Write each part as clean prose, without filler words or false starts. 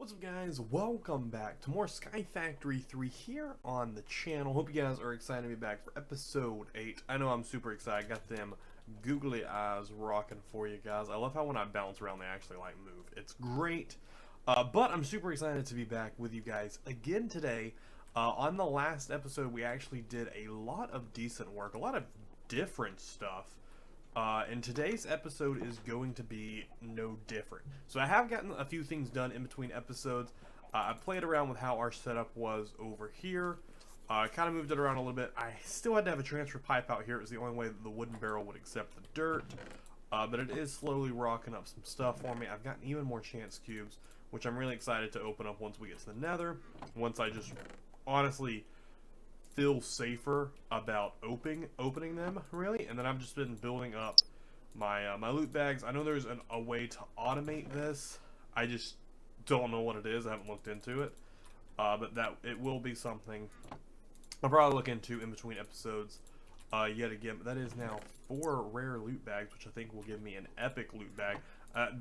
What's up, guys? Welcome back to more Sky Factory 3 here on the channel. Hope you guys are excited to be back for episode 8. I know I'm super excited. Got them googly eyes rocking for you guys. I love how when I bounce around they actually like move. It's great. But I'm super excited to be back with you guys again today. On the last episode we actually did a lot of decent work, a lot of different stuff. And today's episode is going to be no different. So I have gotten a few things done in between episodes. I played around with how our setup was over here. I kind of moved it around a little bit. I still had to have a transfer pipe out here. It was the only way that the wooden barrel would accept the dirt. But it is slowly rocking up some stuff for me. I've gotten even more chance cubes, which I'm really excited to open up once we get to the nether. Once I just honestly feel safer about opening them, really. And then I've just been building up my my loot bags. I know there's a way to automate this. I just don't know what it is. I haven't looked into it, but that it will be something I'll probably look into in between episodes yet again. But that is now 4 rare loot bags, which I think will give me an epic loot bag.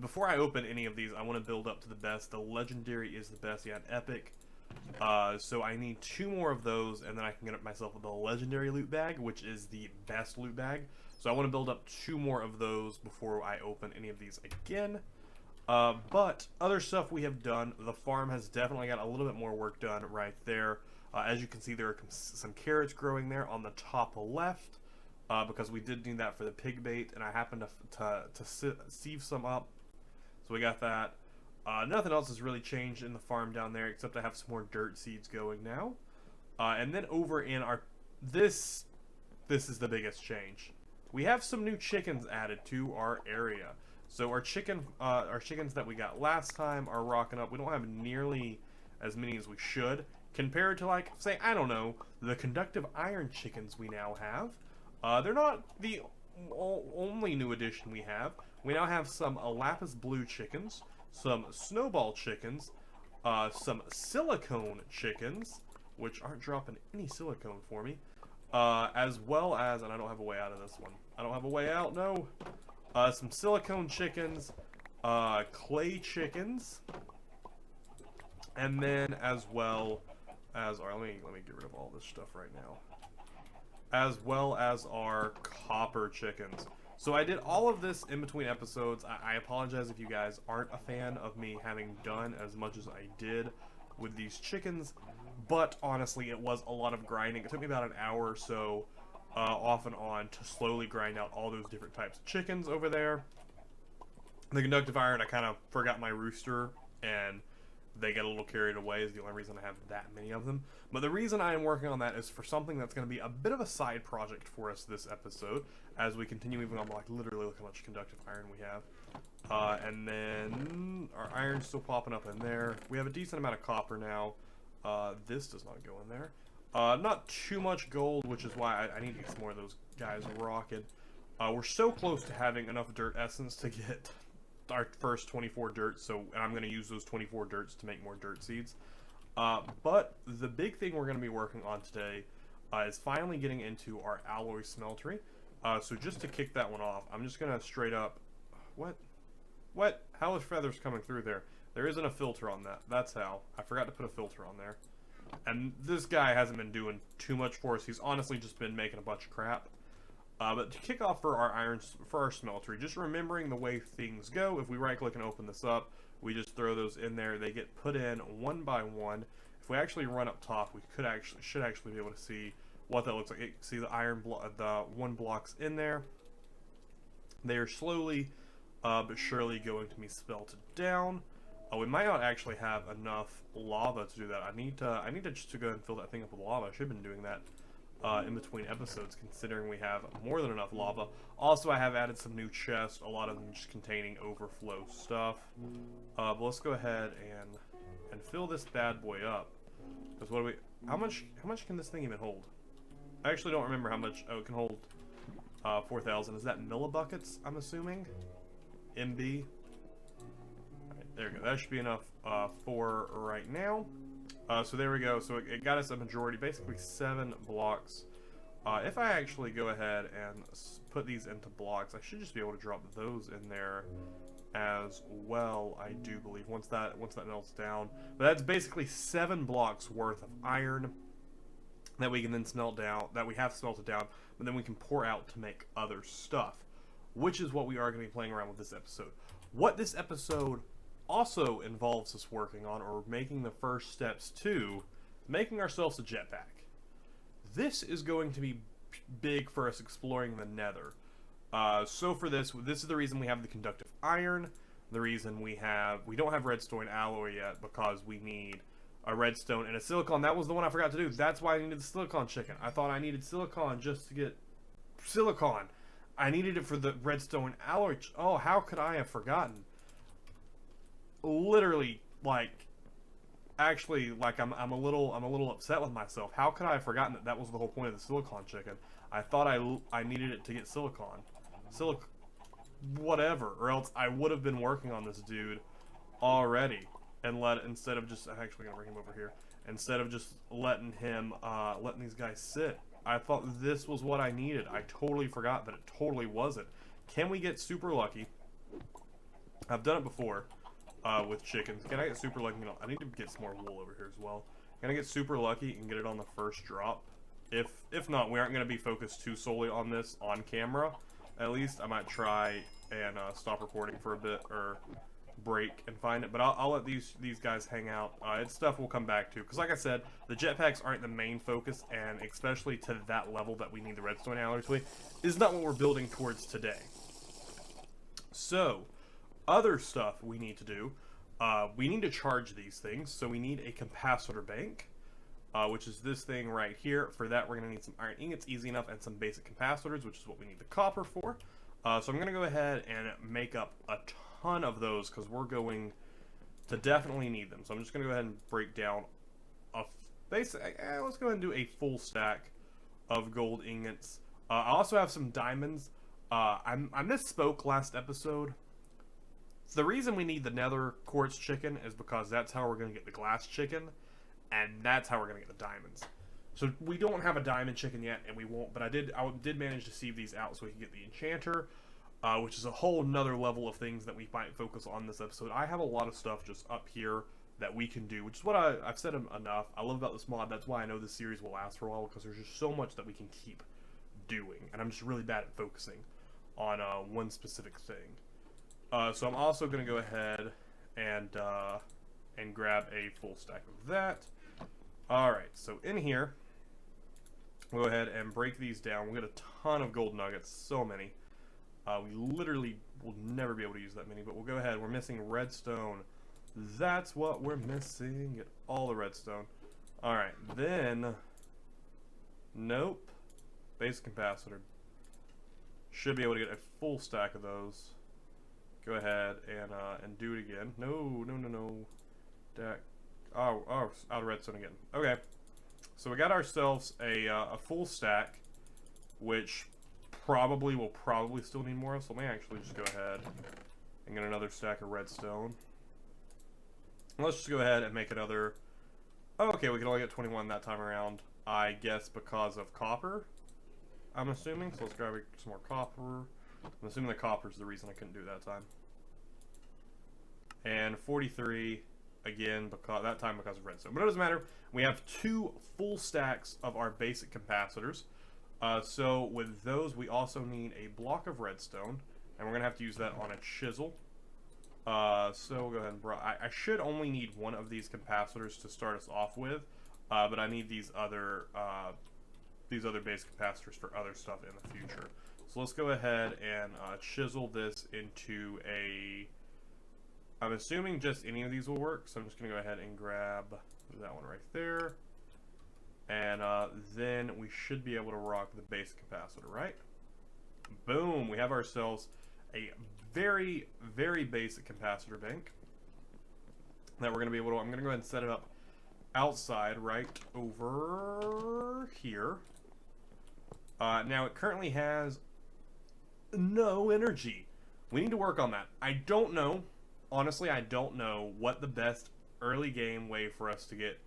Before I open any of these, I want to build up to the best. The legendary is the best. Yeah, an epic. So I need 2 more of those, and then I can get myself the legendary loot bag, which is the best loot bag. So I want to build up 2 more of those before I open any of these again. But other stuff we have done, the farm has definitely got a little bit more work done right there. As you can see, there are some carrots growing there on the top left, because we did need that for the pig bait, and I happened to sieve some up. So we got that. Nothing else has really changed in the farm down there, except I have some more dirt seeds going now. And then over in our this is the biggest change. We have some new chickens added to our area. So our chickens that we got last time are rocking up. We don't have nearly as many as we should compared to, like, say, I don't know, the conductive iron chickens we now have. They're not the only new addition we have. We now have some lapis blue chickens, some snowball chickens, some silicone chickens, which aren't dropping any silicone for me, as well as, and I don't have a way out of this one. I don't have a way out, no. Some silicone chickens, clay chickens, and then as well as our, let me get rid of all this stuff right now, as well as our copper chickens. So I did all of this in between episodes. I apologize if you guys aren't a fan of me having done as much as I did with these chickens, but honestly it was a lot of grinding. It took me about an hour or so off and on to slowly grind out all those different types of chickens over there. The conductive iron, I kind of forgot my rooster and they get a little carried away, is the only reason I have that many of them. But the reason I am working on that is for something that's going to be a bit of a side project for us this episode, as we continue moving on. Like, literally look how much conductive iron we have. And then our iron's still popping up in there. We have a decent amount of copper now. This does not go in there. Not too much gold, which is why I need to get some more of those guys rocking. We're so close to having enough dirt essence to get our first 24 dirt, so and I'm going to use those 24 dirts to make more dirt seeds. But the big thing we're going to be working on today is finally getting into our alloy smeltery. So just to kick that one off, I'm just going to straight up... What? How is feathers coming through there? There isn't a filter on that. That's how. I forgot to put a filter on there. And this guy hasn't been doing too much for us. He's honestly just been making a bunch of crap. But to kick off for our smeltery, just remembering the way things go, if we right click and open this up, we just throw those in there. They get put in one by one. If we actually run up top, we should actually be able to see what that looks like. You can see the iron the 1 block's in there. They are slowly but surely going to be smelted down. We might not actually have enough lava to do that. I need to just to go ahead and fill that thing up with lava. I should have been doing that in between episodes, considering we have more than enough lava. Also, I have added some new chests, a lot of them just containing overflow stuff. But let's go ahead and fill this bad boy up. Because what do we? How much can this thing even hold? I actually don't remember how much. Oh, it can hold 4,000. Is that millibuckets? I'm assuming. MB. There we go. That should be enough for right now. So there we go. So it got us a majority, basically 7 blocks. If I actually go ahead and put these into blocks, I should just be able to drop those in there as well, I do believe, once that melts down. But that's basically 7 blocks worth of iron that we can then smelt down, that we have smelted down, but then we can pour out to make other stuff, which is what we are going to be playing around with this episode. What this episode also involves us working on, or making the first steps to, making ourselves a jetpack. This is going to be big for us exploring the Nether. So for this is the reason we have the conductive iron, the reason we don't have redstone alloy yet, because we need a redstone and a silicon. That was the one I forgot to do. That's why I needed the silicon chicken. I thought I needed silicon just to get silicon. I needed it for the redstone alloy. Oh, how could I have forgotten? Literally, like, actually, like, I'm a little upset with myself. How could I have forgotten that that was the whole point of the silicon chicken? I thought I needed it to get silicon. Whatever, or else I would have been working on this dude already, and instead of just, I'm actually gonna bring him over here, instead of just letting these guys sit. I thought this was what I needed. I totally forgot that it totally wasn't. Can we get super lucky? I've done it before with chickens. Can I get super lucky? No, I need to get some more wool over here as well. Can I get super lucky and get it on the first drop? If not, we aren't going to be focused too solely on this on camera. At least I might try and stop recording for a bit, or break and find it. But I'll let these guys hang out. It's stuff we'll come back to, because like I said, the jetpacks aren't the main focus, and especially to that level that we need the redstone alloy to, is not what we're building towards today. So, other stuff we need to do. We need to charge these things, so we need a capacitor bank. Which is this thing right here. For that, we're going to need some iron ingots, easy enough, and some basic capacitors, which is what we need the copper for. So I'm going to go ahead and make up a ton of those, because we're going to definitely need them. So I'm just going to go ahead and break down a basic. Let's go ahead and do a full stack of gold ingots. I also have some diamonds. I misspoke last episode. The reason we need the nether quartz chicken is because that's how we're going to get the glass chicken. And that's how we're going to get the diamonds. So we don't have a diamond chicken yet, and we won't. But I did manage to sieve these out so we can get the enchanter, which is a whole nother level of things that we might focus on this episode. I have a lot of stuff just up here that we can do, which is what I've said enough. I love about this mod. That's why I know this series will last for a while, because there's just so much that we can keep doing. And I'm just really bad at focusing on one specific thing. So I'm also going to go ahead and grab a full stack of that. Alright, so in here, we'll go ahead and break these down. We'll get a ton of gold nuggets, so many. We literally will never be able to use that many, but we'll go ahead. We're missing redstone. That's what we're missing. Get all the redstone. Alright, then, nope. Base capacitor. Should be able to get a full stack of those. Go ahead and do it again. No. Deck. Oh, out of redstone again. Okay, so we got ourselves a full stack, which we'll probably still need more of. So let me actually just go ahead and get another stack of redstone. Let's just go ahead and make another. Oh, okay, we can only get 21 that time around. I guess because of copper, I'm assuming. So let's grab some more copper. I'm assuming the copper is the reason I couldn't do it that time. And 43. Again, because of redstone. But it doesn't matter. We have 2 full stacks of our basic capacitors. So with those, we also need a block of redstone. And we're going to have to use that on a chisel. So we'll go ahead and... I should only need one of these capacitors to start us off with. But I need these other basic capacitors for other stuff in the future. So let's go ahead and chisel this into a... I'm assuming just any of these will work, so I'm just going to go ahead and grab that one right there. And then we should be able to rock the base capacitor, right? Boom! We have ourselves a very, very basic capacitor bank that we're going to be able to... I'm going to go ahead and set it up outside right over here. Now, it currently has no energy. We need to work on that. I don't know... Honestly, I don't know what the best early game way for us to get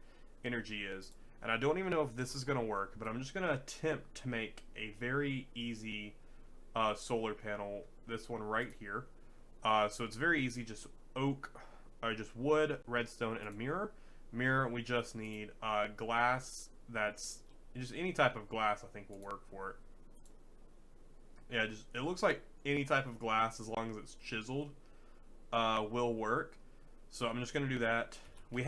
energy is. And I don't even know if this is going to work, but I'm just going to attempt to make a very easy solar panel, this one right here. So it's very easy, just oak, or just wood, redstone, and a mirror. Mirror, we just need glass that's, just any type of glass I think will work for it. Yeah, just, it looks like any type of glass as long as it's chiseled will work. So I'm just going to do that. We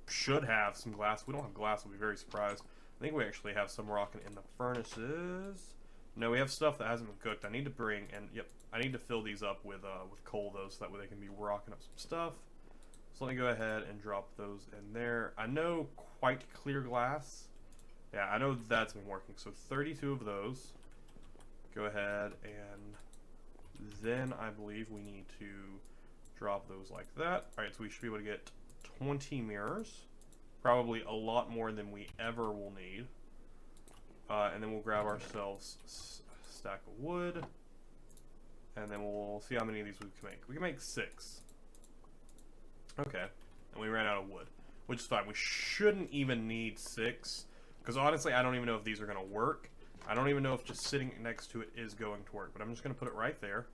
should have some glass. We don't have glass, I'll be very surprised. I think we actually have some rocking in the furnaces. No, we have stuff that hasn't been cooked. I need to bring, and yep, I need to fill these up with coal though, so that way they can be rocking up some stuff. So let me go ahead and drop those in there. I know quite clear glass. Yeah, I know that's been working. So 32 of those. Go ahead, and then I believe we need to drop those like that. All right, so we should be able to get 20 mirrors. Probably a lot more than we ever will need. And then we'll grab ourselves a stack of wood. And then we'll see how many of these we can make. We can make 6. Okay. And we ran out of wood, which is fine. We shouldn't even need 6. Because honestly, I don't even know if these are going to work. I don't even know if just sitting next to it is going to work. But I'm just going to put it right there.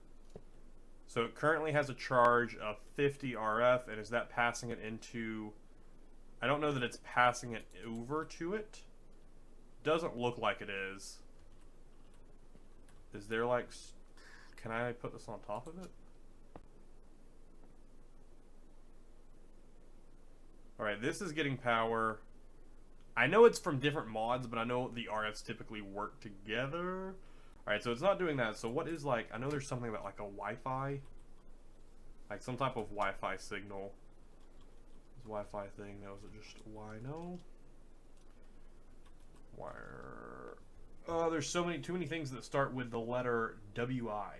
So it currently has a charge of 50 RF. And is that passing it into... I don't know that it's passing it over to it. Doesn't look like it is. Is there like... Can I put this on top of it? Alright, this is getting power. I know it's from different mods, but I know the RFs typically work together. Alright, so it's not doing that. So what is like... I know there's something about like a Wi-Fi. Like some type of Wi-Fi signal. This Wi-Fi thing. No, is it just no? Wire. There's too many things that start with the letter WI.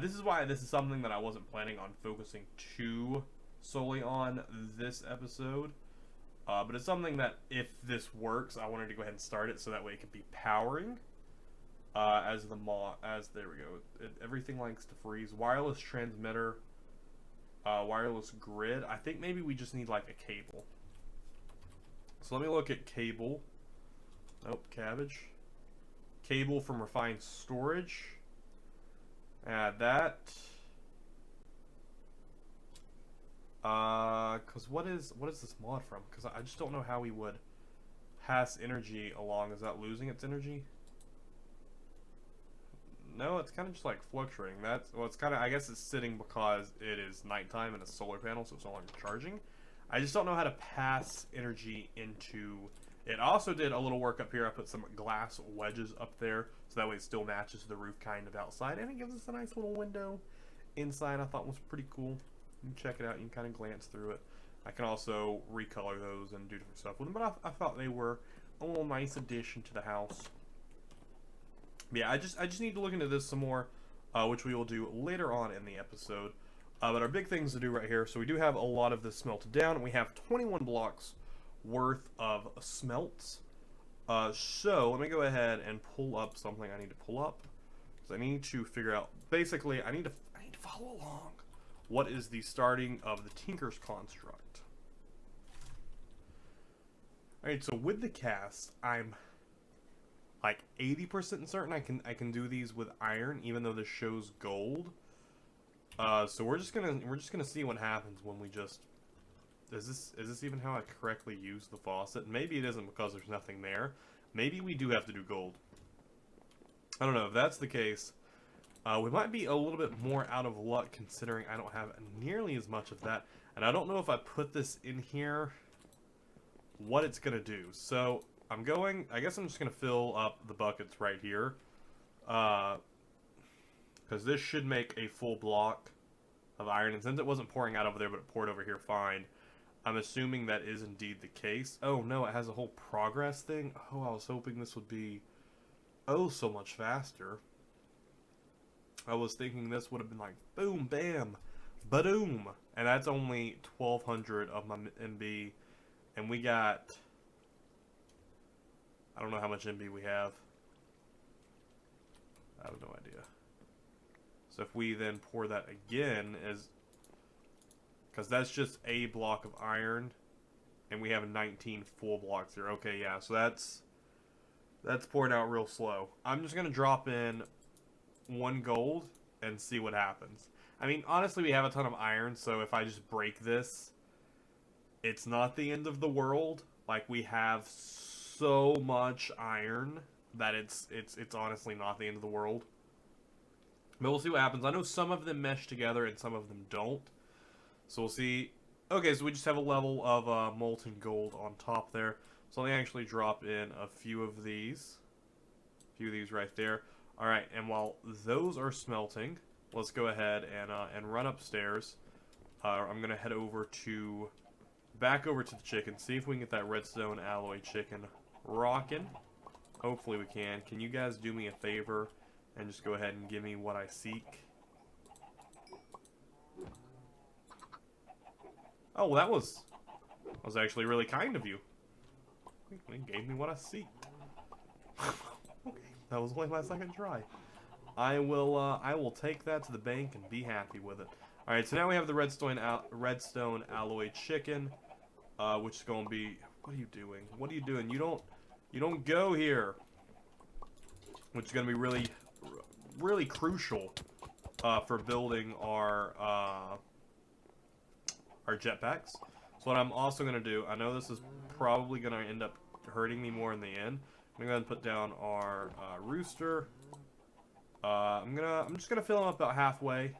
This is why this is something that I wasn't planning on focusing too solely on this episode. But it's something that if this works, I wanted to go ahead and start it so that way it could be powering. There we go. Everything likes to freeze. Wireless transmitter. Wireless grid. I think maybe we just need like a cable. So let me look at cable. Nope, cabbage. Cable from refined storage. Add that. Cause what is this mod from? Cause I just don't know how we would pass energy along. Is that losing its energy? No, it's kind of just like fluctuating. It's kind of, I guess it's sitting because it is nighttime and a solar panel, so it's no longer charging. I just don't know how to pass energy into it. Also did a little work up here. I put some glass wedges up there, so that way it still matches the roof kind of outside, and it gives us a nice little window inside. I thought was pretty cool. You can check it out. You can kind of glance through it. I can also recolor those and do different stuff with them, but I thought they were a little nice addition to the house. Yeah, I just need to look into this some more, which we will do later on in the episode. But our big things to do right here, so we do have a lot of this smelted down. We have 21 blocks worth of smelts. So let me go ahead and pull up something I need to pull up, because I need to figure out, basically, I need to follow along. What is the starting of the Tinker's Construct? Alright, so with the cast, I'm like 80% certain I can do these with iron, even though this shows gold. So we're just gonna see what happens when we just... Is this even how I correctly use the faucet? Maybe it isn't because there's nothing there. Maybe we do have to do gold. I don't know. If that's the case, we might be a little bit more out of luck considering I don't have nearly as much of that. And I don't know if I put this in here, what it's gonna do. So I guess I'm just gonna fill up the buckets right here. Because this should make a full block of iron. And since it wasn't pouring out over there, but it poured over here fine, I'm assuming that is indeed the case. Oh no, it has a whole progress thing. Oh, I was hoping this would be so much faster. I was thinking this would have been like boom, bam, ba-doom. And that's only 1200 of my MB. And we got... I don't know how much MB we have. I have no idea. So if we then pour that again, because that's just a block of iron, and we have 19 full blocks here. Okay, yeah, so that's pouring out real slow. I'm just gonna drop in 1 gold and see what happens. I mean, honestly, we have a ton of iron, so if I just break this, it's not the end of the world. Like, we have so much iron that it's honestly not the end of the world. But we'll see what happens. I know some of them mesh together and some of them don't. So we'll see. Okay, so we just have a level of molten gold on top there. So let me actually drop in a few of these. A few of these right there. Alright, and while those are smelting, let's go ahead and run upstairs. I'm going to head over to... back over to the chicken. See if we can get that redstone alloy chicken rocking. Hopefully we can. Can you guys do me a favor and just go ahead and give me what I seek? Oh, well, that was actually really kind of you. You gave me what I seek. Okay, that was only my second try. I will take that to the bank and be happy with it. All right, so now we have the redstone alloy chicken, which is going to be. What are you doing? What are you doing? You don't go here. Which is going to be really crucial for building our jetpacks. So what I'm also going to do, I know this is probably going to end up hurting me more in the end. I'm going to go ahead and put down our rooster. I'm just going to fill them up about halfway.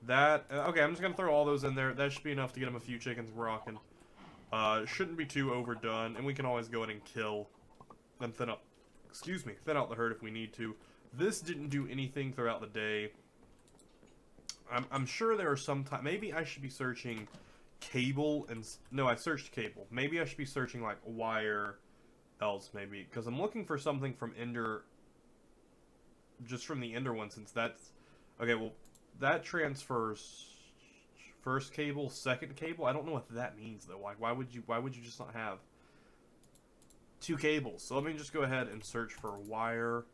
Okay, I'm just going to throw all those in there. That should be enough to get them a few chickens rocking. Shouldn't be too overdone, and we can always go in and kill and thin out the herd if we need to. This didn't do anything throughout the day. I'm sure there are some time. Maybe I should be searching cable and no, I searched cable. Maybe I should be searching like wire else maybe because I'm looking for something from Ender. Just from the Ender one, since that's okay. Well, that transfers first cable, second cable. I don't know what that means though. Why would you just not have two cables? So let me just go ahead and search for wire.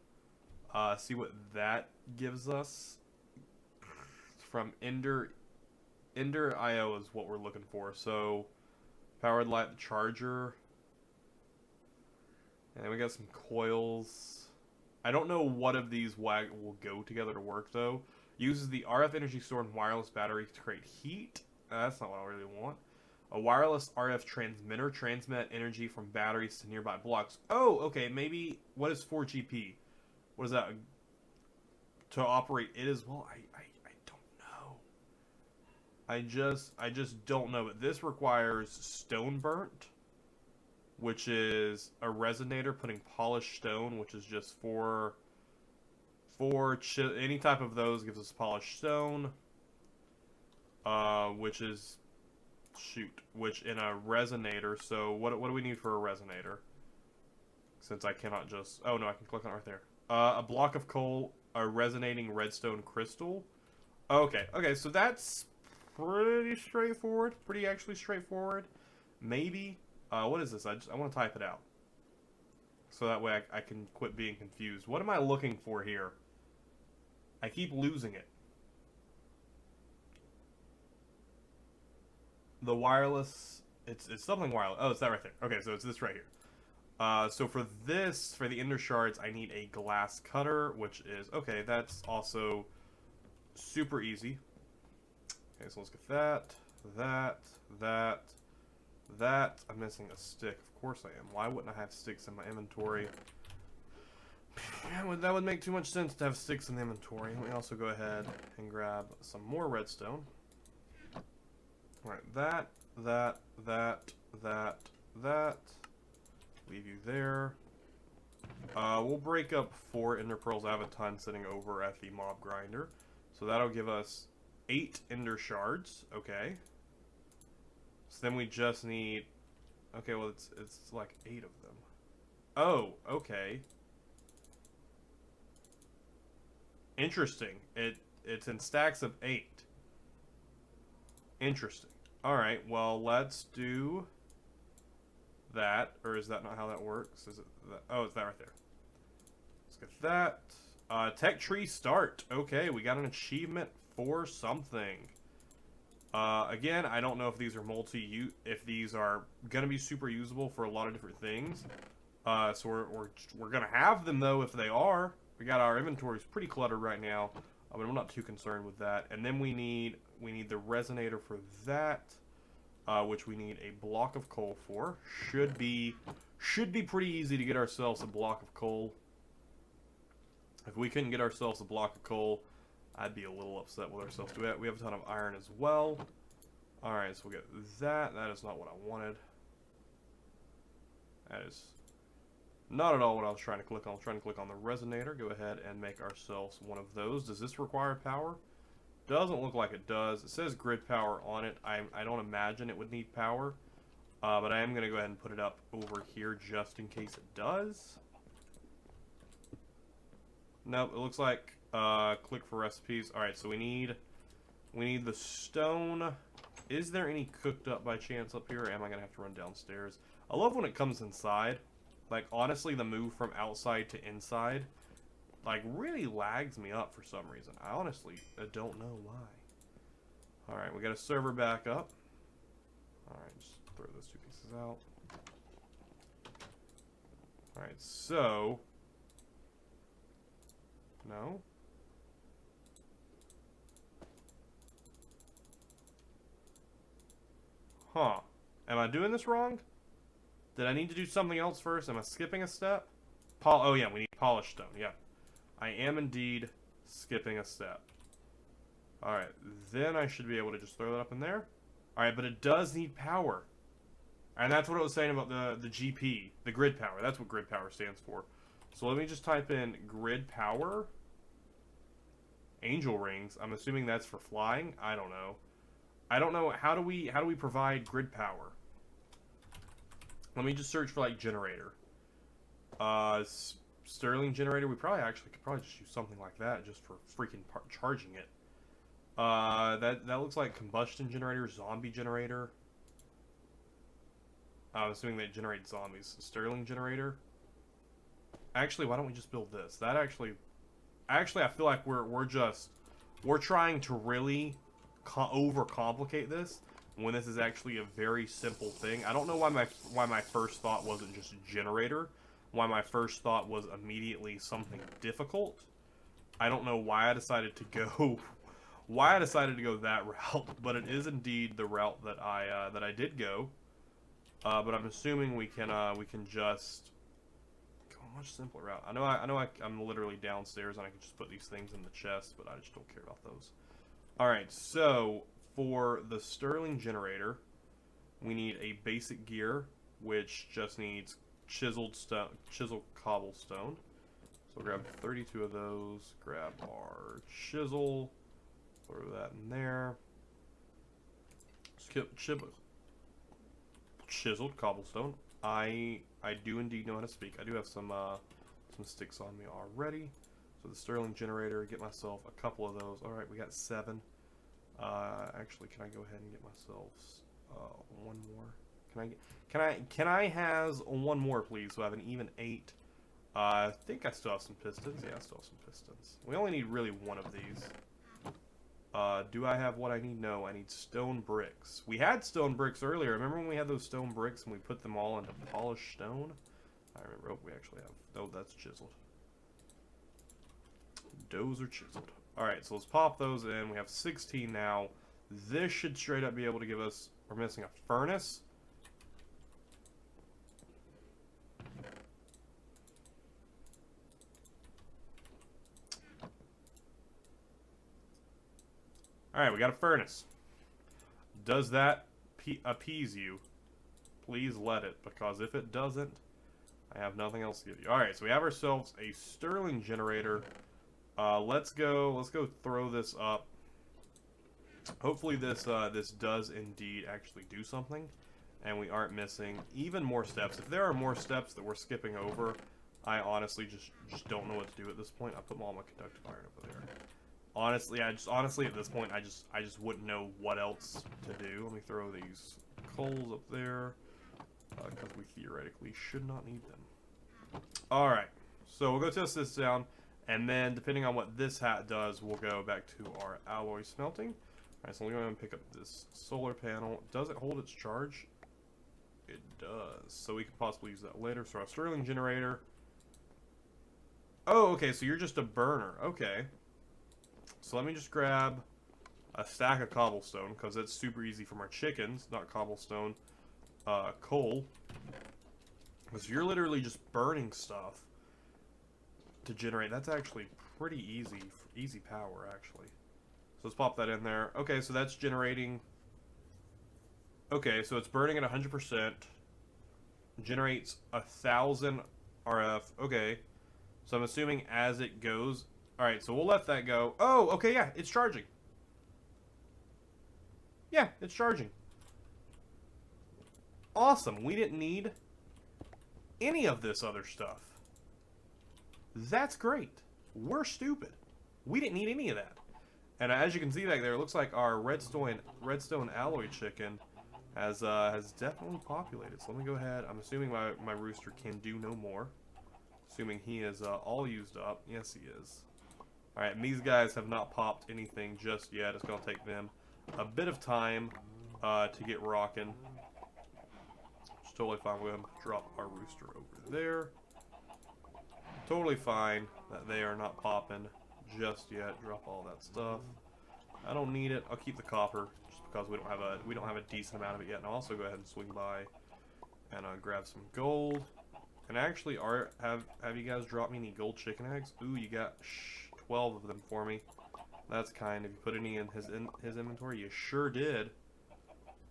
See what that gives us. From Ender IO is what we're looking for. So, powered light charger. And we got some coils. I don't know what of these will go together to work though. Uses the RF energy stored in wireless battery to create heat. That's not what I really want. A wireless RF transmitter transmit energy from batteries to nearby blocks. Oh, okay. Maybe what is 4GP? What is that? To operate it as well? I I just don't know. But this requires stone burnt, which is a resonator putting polished stone, which is just any type of those gives us polished stone, which is which in a resonator. So what do we need for a resonator? Since I cannot just I can click on it right there. A block of coal, a resonating redstone crystal. Okay, so that's pretty straightforward. Pretty actually straightforward. Maybe. What is this? I want to type it out. So that way I can quit being confused. What am I looking for here? I keep losing it. The wireless... It's something wireless. Oh, it's that right there. Okay, so it's this right here. So for the ender shards, I need a glass cutter, which is... Okay, that's also super easy. Okay, so let's get that. I'm missing a stick. Of course I am. Why wouldn't I have sticks in my inventory? That would make too much sense to have sticks in the inventory. Let me also go ahead and grab some more redstone. Alright, that. Leave you there. We'll break up 4 ender pearls. I have a ton sitting over at the mob grinder. So that'll give us 8 ender shards. Okay. So then we just need... Okay, well, it's like 8 of them. Oh, okay. Interesting. It's in stacks of 8. Interesting. Alright, well, let's do that. Or is that not how that works? Is it that? Oh, it's that right there. Let's get that. Tech tree start. Okay, we got an achievement for something. Again, I don't know if these are if these are gonna be super usable for a lot of different things. So we're gonna have them though if they are. We got our inventories pretty cluttered right now. but I'm not too concerned with that. And then we need the resonator for that, which we need a block of coal for. Should be pretty easy to get ourselves a block of coal. If we couldn't get ourselves a block of coal, I'd be a little upset with ourselves. We have a ton of iron as well. Alright, so we'll get that. That is not what I wanted. That is not at all what I was trying to click on. I was trying to click on the resonator. Go ahead and make ourselves one of those. Does this require power? Doesn't look like it does. It says grid power on it. I don't imagine it would need power. But I am going to go ahead and put it up over here just in case it does. Nope, it looks like click for recipes. Alright, so we need the stone. Is there any cooked up by chance up here, or am I going to have to run downstairs? I love when it comes inside. Like, honestly, the move from outside to inside, like, really lags me up for some reason. I honestly don't know why. Alright, we got a server back up. Alright, just throw those two pieces out. Alright, so... No? Huh. Am I doing this wrong? Did I need to do something else first? Am I skipping a step? Oh yeah, we need polished stone. Yeah. I am indeed skipping a step. Alright, then I should be able to just throw that up in there. Alright, but it does need power. And that's what I was saying about the GP, the grid power. That's what grid power stands for. So let me just type in grid power. Angel rings. I'm assuming that's for flying. I don't know. I don't know. How do we provide grid power? Let me just search for like generator. Sterling generator. We probably could just use something like that just for freaking charging it. That looks like combustion generator, zombie generator. I'm assuming they generate zombies. Sterling generator. Actually, why don't we just build this? That actually, I feel like we're trying to really overcomplicate this when this is actually a very simple thing. I don't know why my first thought wasn't just generator. Why my first thought was immediately something difficult. I don't know why I decided to go that route, but it is indeed the route that I did go. But I'm assuming we can just go a much simpler route. I'm literally downstairs and I can just put these things in the chest, but I just don't care about those. Alright, so for the Sterling generator, we need a basic gear, which just needs chiseled cobblestone. So we'll grab 32 of those, grab our chisel, throw that in there. Chiseled cobblestone. I do indeed know how to speak. I do have some sticks on me already. So the Sterling generator, get myself a couple of those. All right, we got 7. Actually, can I go ahead and get myself one more? Can I has one more, please? So I have an even 8. I think I still have some pistons. Yeah, I still have some pistons. We only need really one of these. Do I have what I need? No, I need stone bricks. We had stone bricks earlier. Remember when we had those stone bricks and we put them all into polished stone? I remember. Oh, we actually have. Oh, that's chiseled. Those are chiseled. Alright, so let's pop those in. We have 16 now. This should straight up be able to give us... We're missing a furnace. Alright, we got a furnace. Does that appease you? Please let it, because if it doesn't, I have nothing else to give you. Alright, so we have ourselves a Sterling generator. Let's go throw this up. Hopefully this does indeed actually do something, and we aren't missing even more steps. If there are more steps that we're skipping over, I honestly just don't know what to do at this point. I put all my conductive iron over there. Honestly, honestly at this point I just wouldn't know what else to do. Let me throw these coals up there, because we theoretically should not need them. Alright, so we'll go test this down, and then depending on what this hat does, we'll go back to our alloy smelting. Alright, so I'm going to pick up this solar panel. Does it hold its charge? It does. So we could possibly use that later. So our Sterling generator. Oh, okay, so you're just a burner. Okay. So let me just grab a stack of cobblestone, because it's super easy from our chickens, not cobblestone, coal. Because you're literally just burning stuff to generate. That's actually pretty easy power, actually. So let's pop that in there. Okay, so that's generating... Okay, so it's burning at 100%. Generates 1,000 RF. Okay. So I'm assuming as it goes... Alright, so we'll let that go. Oh, okay, yeah, it's charging. Yeah, it's charging. Awesome. We didn't need any of this other stuff. That's great. We're stupid. We didn't need any of that. And as you can see back there, it looks like our redstone alloy chicken has definitely populated. So let me go ahead. I'm assuming my rooster can do no more. Assuming he is all used up. Yes, he is. Alright, and these guys have not popped anything just yet. It's going to take them a bit of time to get rocking. It's totally fine. We'll go ahead and drop our rooster over there. Totally fine that they are not popping just yet. Drop all that stuff. I don't need it. I'll keep the copper just because we don't have a decent amount of it yet. And I'll also go ahead and swing by and grab some gold. And actually, have you guys dropped me any gold chicken eggs? Ooh, you got 12 of them for me. That's kind. If you put any in his inventory, you sure did.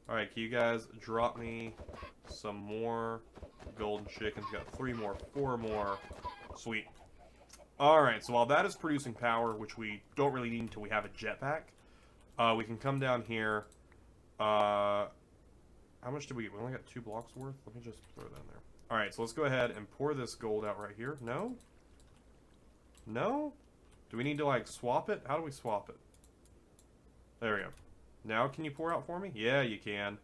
Alright, can you guys drop me some more golden chickens? Got 3 more, 4 more. Sweet. Alright, so while that is producing power, which we don't really need until we have a jetpack, we can come down here. How much did we get? We only got 2 blocks worth? Let me just throw that in there. Alright, so let's go ahead and pour this gold out right here. No? No? Do we need to, like, swap it? How do we swap it? There we go. Now can you pour out for me? Yeah, you can.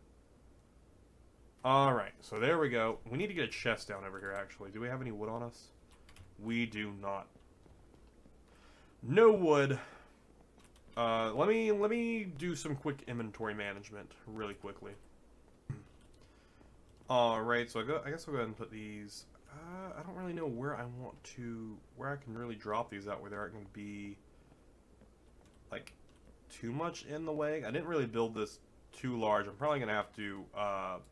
Alright, so there we go. We need to get a chest down over here, actually. Do we have any wood on us? We do not. No wood. Let me do some quick inventory management really quickly. Alright, so I guess I'll go ahead and put these... I don't really know where I can really drop these out where they aren't going to be, like, too much in the way. I didn't really build this too large. I'm probably going to have to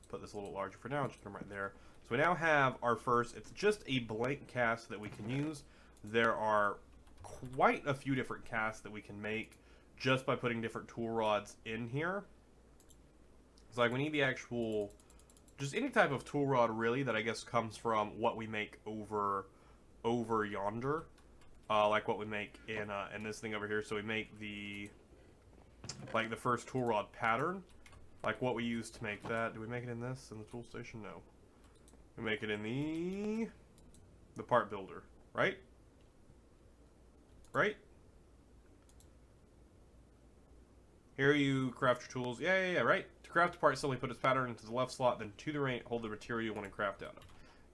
put this a little bit larger for now. Just put them right there. So we now have our first, it's just a blank cast that we can use. There are quite a few different casts that we can make just by putting different tool rods in here. It's like we need the actual... Just any type of tool rod, really, that I guess comes from what we make over yonder, like what we make in this thing over here. So we make the first tool rod pattern, like what we use to make that. Do we make it in the tool station? No, we make it in the part builder, right? Right. Here you craft your tools. Yeah, right. To craft a part, simply put its pattern into the left slot, then to the right, hold the material you want to craft out of.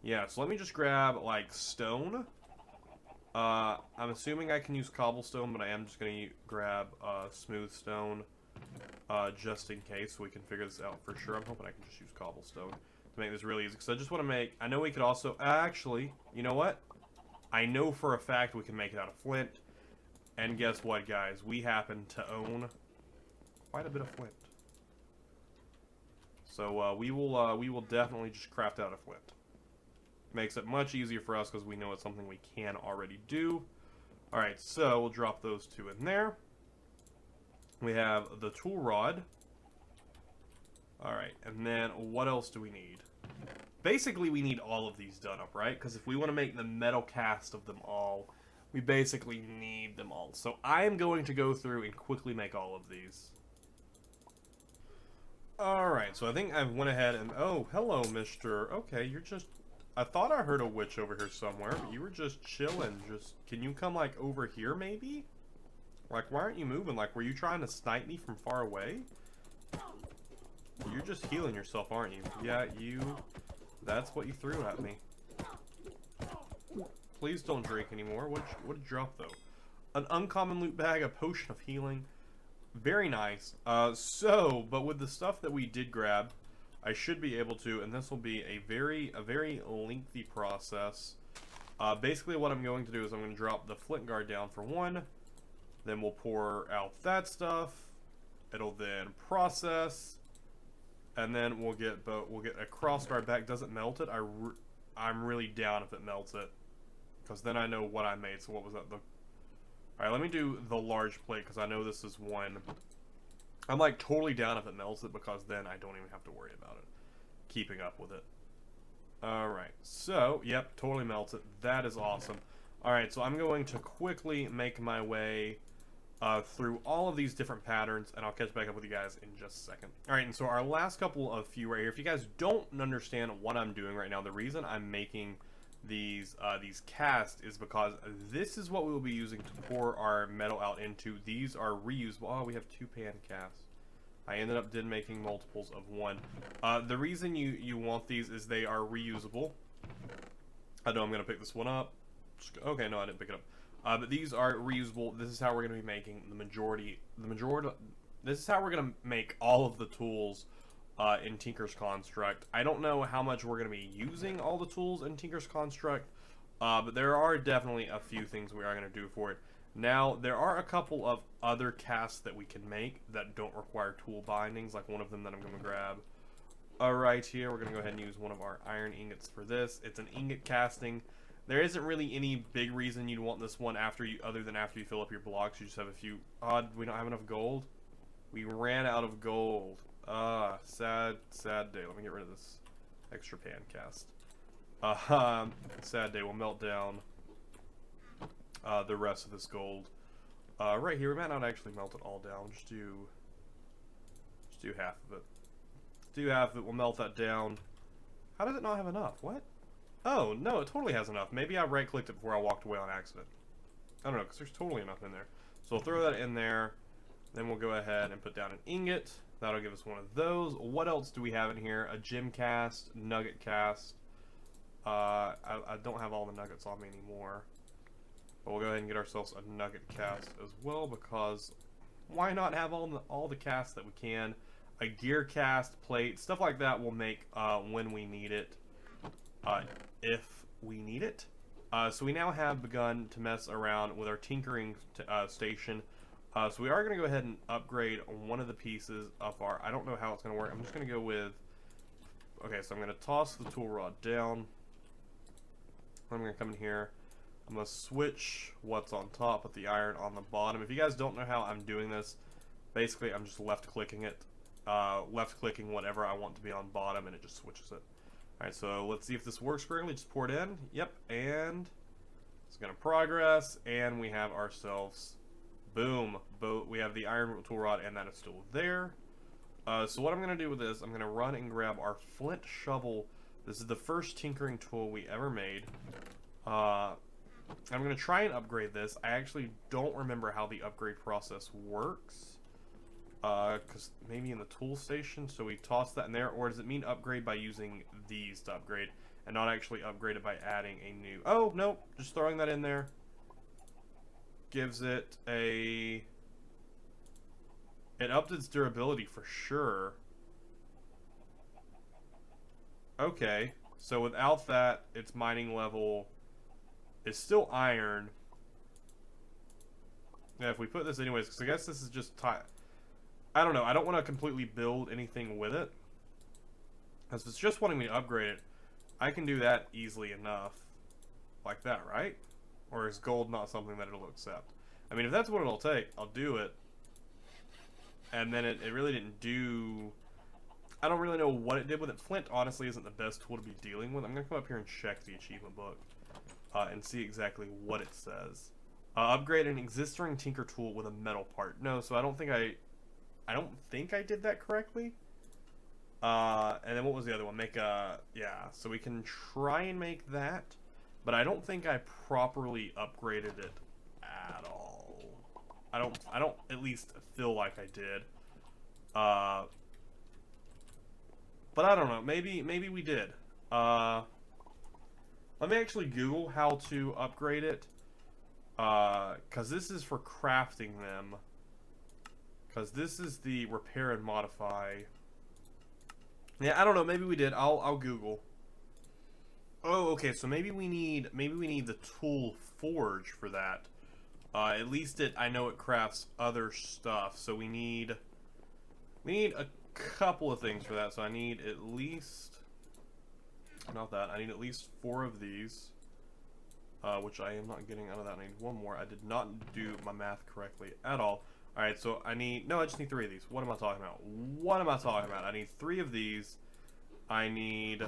Yeah, so let me just grab, like, stone. I'm assuming I can use cobblestone, but I am just going to grab smooth stone just in case, so we can figure this out for sure. I'm hoping I can just use cobblestone to make this really easy, because I just want to make... I know we could also... Actually, you know what? I know for a fact we can make it out of flint. And guess what, guys? We happen to own... quite a bit of flint. So we will definitely just craft out of flint. Makes it much easier for us because we know it's something we can already do. Alright, so we'll drop those 2 in there. We have the tool rod. Alright, and then what else do we need? Basically we need all of these done up, right? Because if we want to make the metal cast of them all, we basically need them all. So I am going to go through and quickly make all of these. Alright, so I think I went ahead and... Oh, hello, Mr. Okay, you're just... I thought I heard a witch over here somewhere, but you were just chilling. Can you come, like, over here, maybe? Like, why aren't you moving? Like, were you trying to snipe me from far away? You're just healing yourself, aren't you? Yeah, that's what you threw at me. Please don't drink anymore. What did you drop, though? An uncommon loot bag, a potion of healing... Very nice. But with the stuff that we did grab, I should be able to, and this will be a very lengthy process. Basically what I'm going to do is I'm going to drop the flint guard down for 1, Then we'll pour out that stuff. It'll then process, and then we'll get a crossbar back. Does it melt it? I'm really down if it melts it, because then I know what I made. So what was that? All right, let me do the large plate because I know this is one. I'm like totally down if it melts it, because then I don't even have to worry about it keeping up with it. Alright, so, yep, totally melts it. That is awesome. Alright, so I'm going to quickly make my way through all of these different patterns, and I'll catch back up with you guys in just a second. Alright, and so our last couple of few right here, if you guys don't understand what I'm doing right now, the reason I'm making these casts is because this is what we will be using to pour our metal out into. These are reusable. Oh, we have 2 pan casts. I ended up making multiples of 1. The reason you want these is they are reusable. I know I'm going to pick this one up. Okay, no, I didn't pick it up. But these are reusable. This is how we're going to be making the majority. This is how we're going to make all of the tools in Tinker's Construct. I don't know how much we're going to be using all the tools in Tinker's Construct, but there are definitely a few things we are going to do for it. Now, there are a couple of other casts that we can make that don't require tool bindings, like one of them that I'm going to grab. Right here, we're going to go ahead and use one of our iron ingots for this. It's an ingot casting. There isn't really any big reason you'd want this one other than after you fill up your blocks. You just have a few. We don't have enough gold. We ran out of gold. Sad day. Let me get rid of this extra pan cast. Sad day. We'll melt down the rest of this gold. Right here, we might not actually melt it all down. Just do half of it. Do half of it. We'll melt that down. How does it not have enough? What? Oh, no, it totally has enough. Maybe I right-clicked it before I walked away on accident. I don't know, because there's totally enough in there. So we'll throw that in there. Then we'll go ahead and put down an ingot. That'll give us one of those. What else do we have in here? A gem cast, nugget cast. I don't have all the nuggets on me anymore. But we'll go ahead and get ourselves a nugget cast as well, because why not have all the casts that we can? A gear cast, plate, stuff like that we'll make when we need it, if we need it. So we now have begun to mess around with our tinkering station. So we are going to go ahead and upgrade one of the pieces of our, I don't know how it's going to work. I'm just going to go with, okay, so I'm going to toss the tool rod down. I'm going to come in here. I'm going to switch what's on top with the iron on the bottom. If you guys don't know how I'm doing this, basically I'm just left-clicking it. Left-clicking whatever I want to be on bottom, and it just switches it. Alright, so let's see if this works correctly. Just pour it in. Yep, and it's going to progress, and we have ourselves, boom, we have the iron tool rod, and that is still there. So what I'm going to do with this, I'm going to run and grab our flint shovel. This is the first tinkering tool we ever made. I'm going to try and upgrade this. I actually don't remember how the upgrade process works. Because maybe in the tool station, so we toss that in there, or does it mean upgrade by using these to upgrade, and not actually upgrade it by adding a new... Oh, nope, just throwing that in there gives it a... It upped its durability for sure. Okay, so without that, its mining level is still iron. Yeah, if we put this anyways, because I guess this is just... I don't know, I don't want to completely build anything with it. Because if it's just wanting me to upgrade it, I can do that easily enough. Like that, right? Or is gold not something that it'll accept? I mean, if that's what it'll take, I'll do it. And then it really didn't do... I don't really know what it did with it. Flint, honestly, isn't the best tool to be dealing with. I'm going to come up here and check the achievement book. And see exactly what it says. Upgrade an existing tinker tool with a metal part. No, so I don't think I did that correctly. And then what was the other one? Make a... Yeah, so we can try and make that. But I don't think I properly upgraded it at all. I don't at least feel like I did. But I don't know. Maybe we did. Let me actually Google how to upgrade it. Because this is for crafting them. Because this is the repair and modify. Yeah, I don't know. Maybe we did. I'll Google. Oh, okay. So maybe we need the tool forge for that. At least I know it crafts other stuff. So we need a couple of things for that. So I need at least, not that, I need at least 4 of these. Which I am not getting out of that. I need 1 more. I did not do my math correctly at all. Alright, so I just need 3 of these. What am I talking about? What am I talking about? I need 3 of these. I need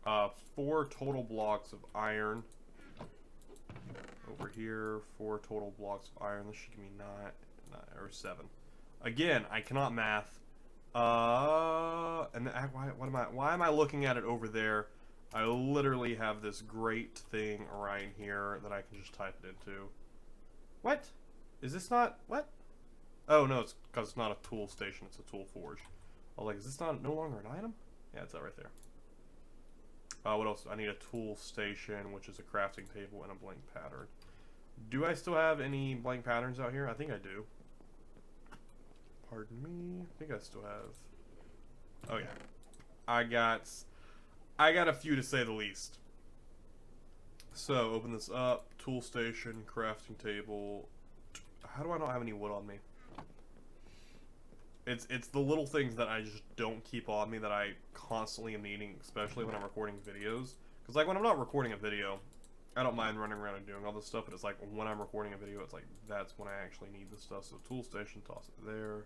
4 total blocks of iron. Over here, 4 total blocks of iron. This should give me 9 or 7. Again, I cannot math. And why am I looking at it over there? I literally have this great thing right here that I can just type it into. What? Is this not... What? Oh, no, it's because it's not a tool station. It's a tool forge. Oh, like, is this no longer an item? Yeah, it's that right there. What else? I need a tool station, which is a crafting table and a blank pattern. Do I still have any blank patterns out here? I think I do. Pardon me. I think I still have... Oh, yeah. I got a few, to say the least. So, open this up. Tool station, crafting table. How do I not have any wood on me? It's the little things that I just don't keep on me that I constantly am needing, especially when I'm recording videos. Because, like, when I'm not recording a video, I don't mind running around and doing all this stuff, but it's like, when I'm recording a video, it's like, that's when I actually need this stuff. So, tool station, toss it there.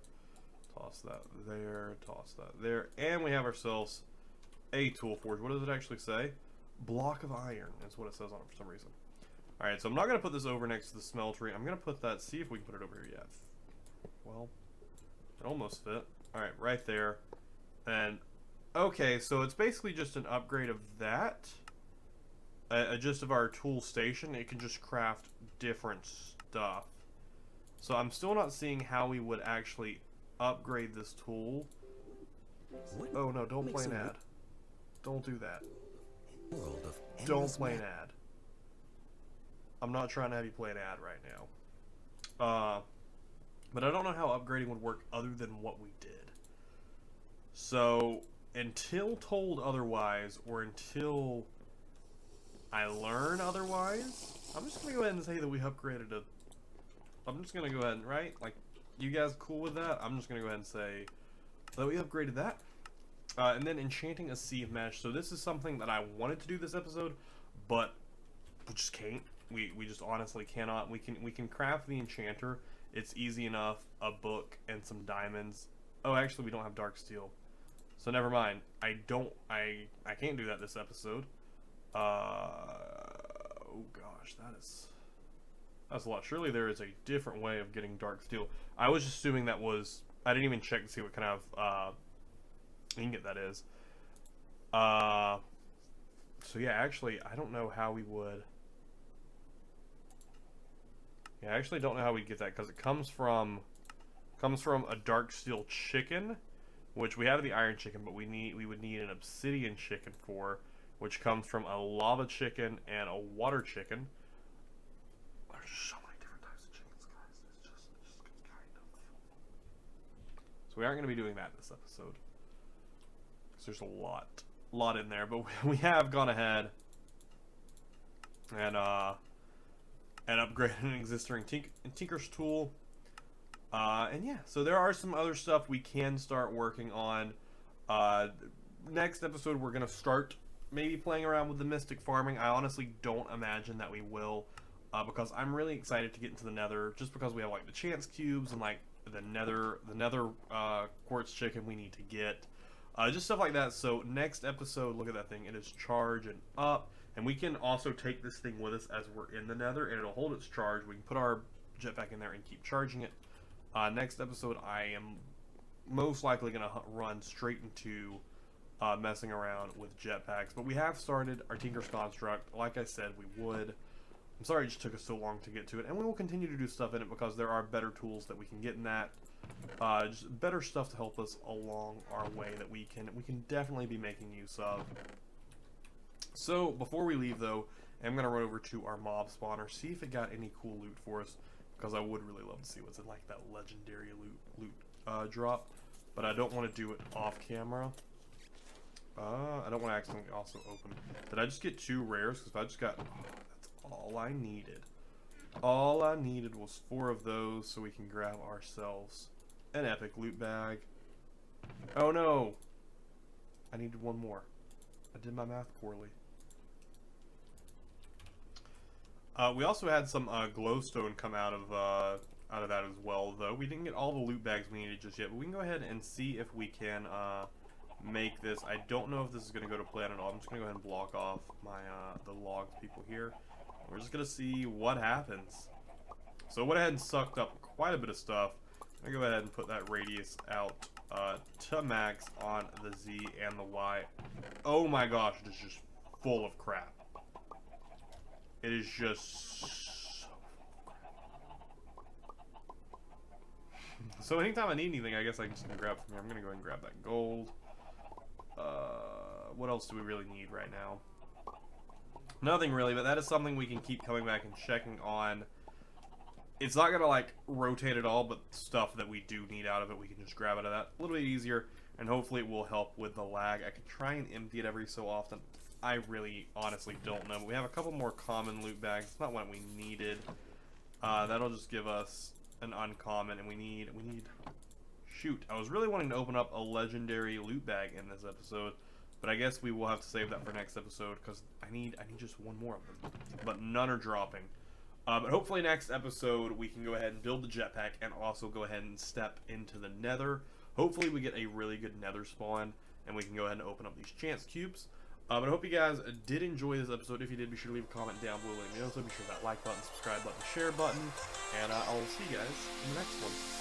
Toss that there. Toss that there. And we have ourselves a tool forge. What does it actually say? Block of iron is what it says on it for some reason. Alright, so I'm not going to put this over next to the smeltery. I'm going to put that, see if we can put it over here yet. Well, it almost fit. Alright, right there. And, okay, so it's basically just an upgrade of that. Just of our tool station. It can just craft different stuff. So I'm still not seeing how we would actually upgrade this tool. Oh no, don't play an ad. Don't do that. Don't play an ad. I'm not trying to have you play an ad right now. But I don't know how upgrading would work other than what we did. So, until told otherwise, or until I learn otherwise, I'm just going to go ahead and say that we upgraded a... I'm just going to go ahead and, right? Like, you guys cool with that? I'm just going to go ahead and say that we upgraded that. And then enchanting a sea of mesh. So this is something that I wanted to do this episode, but we just can't. We just honestly cannot. We can craft the enchanter. It's easy enough. A book and some diamonds. Oh, actually, we don't have dark steel, so never mind. I can't do that this episode. Oh gosh, that's a lot. Surely there is a different way of getting dark steel. I was just assuming that was. I didn't even check to see what kind of ingot that is. So yeah, actually, I don't know how we would. Yeah, I actually don't know how we'd get that, because it comes from a dark steel chicken, which we have the iron chicken, but we would need an obsidian chicken for, which comes from a lava chicken and a water chicken. There's so many different types of chickens, guys. It's just kind of. So we aren't going to be doing that this episode. There's a lot in there, but we have gone ahead and upgraded an existing Tinker's tool. And yeah, so there are some other stuff we can start working on. Next episode, we're going to start maybe playing around with the mystic farming. I honestly don't imagine that we will, because I'm really excited to get into the nether, just because we have like the chance cubes and like the nether quartz chicken we need to get. Just stuff like that. So next episode, look at that thing. It is charging up. And we can also take this thing with us as we're in the nether, and it'll hold its charge. We can put our jetpack in there and keep charging it. Next episode, I am most likely going to run straight into messing around with jetpacks. But we have started our Tinker's Construct. Like I said, we would. I'm sorry it just took us so long to get to it. And we will continue to do stuff in it, because there are better tools that we can get in that. Just better stuff to help us along our way that we can definitely be making use of. So before we leave, though, I'm gonna run over to our mob spawner, see if it got any cool loot for us, because I would really love to see what's in like that legendary loot drop. But I don't want to do it off camera. I don't want to accidentally also open. Did I just get 2 rares? Because if I just got, oh, that's all I needed. All I needed was 4 of those so we can grab ourselves an epic loot bag. Oh no! I needed 1 more. I did my math poorly. We also had some glowstone come out of that as well, though. We didn't get all the loot bags we needed just yet, but we can go ahead and see if we can make this. I don't know if this is going to go to plan at all. I'm just going to go ahead and block off my the logs people here. We're just going to see what happens. So I went ahead and sucked up quite a bit of stuff. I'm going to go ahead and put that radius out to max on the Z and the Y. Oh my gosh, it is just full of crap. It is just so So anytime I need anything, I guess I can just grab from here. I'm gonna go ahead and grab that gold. What else do we really need right now? Nothing really, but that is something we can keep coming back and checking on. It's not gonna like rotate at all, but stuff that we do need out of it, we can just grab out of that a little bit easier, and hopefully it will help with the lag. I could try and empty it every so often. I really honestly don't know, but we have a couple more common loot bags. It's not what we needed. That'll just give us an uncommon, and we need shoot, I was really wanting to open up a legendary loot bag in this episode, but I guess we will have to save that for next episode because I need just 1 more of them, but none are dropping. But hopefully next episode we can go ahead and build the jetpack and also go ahead and step into the nether. Hopefully we get a really good nether spawn and we can go ahead and open up these chance cubes. But I hope you guys did enjoy this episode. If you did, be sure to leave a comment down below. Let me know. So be sure to hit that like button, subscribe button, share button, and I'll see you guys in the next one.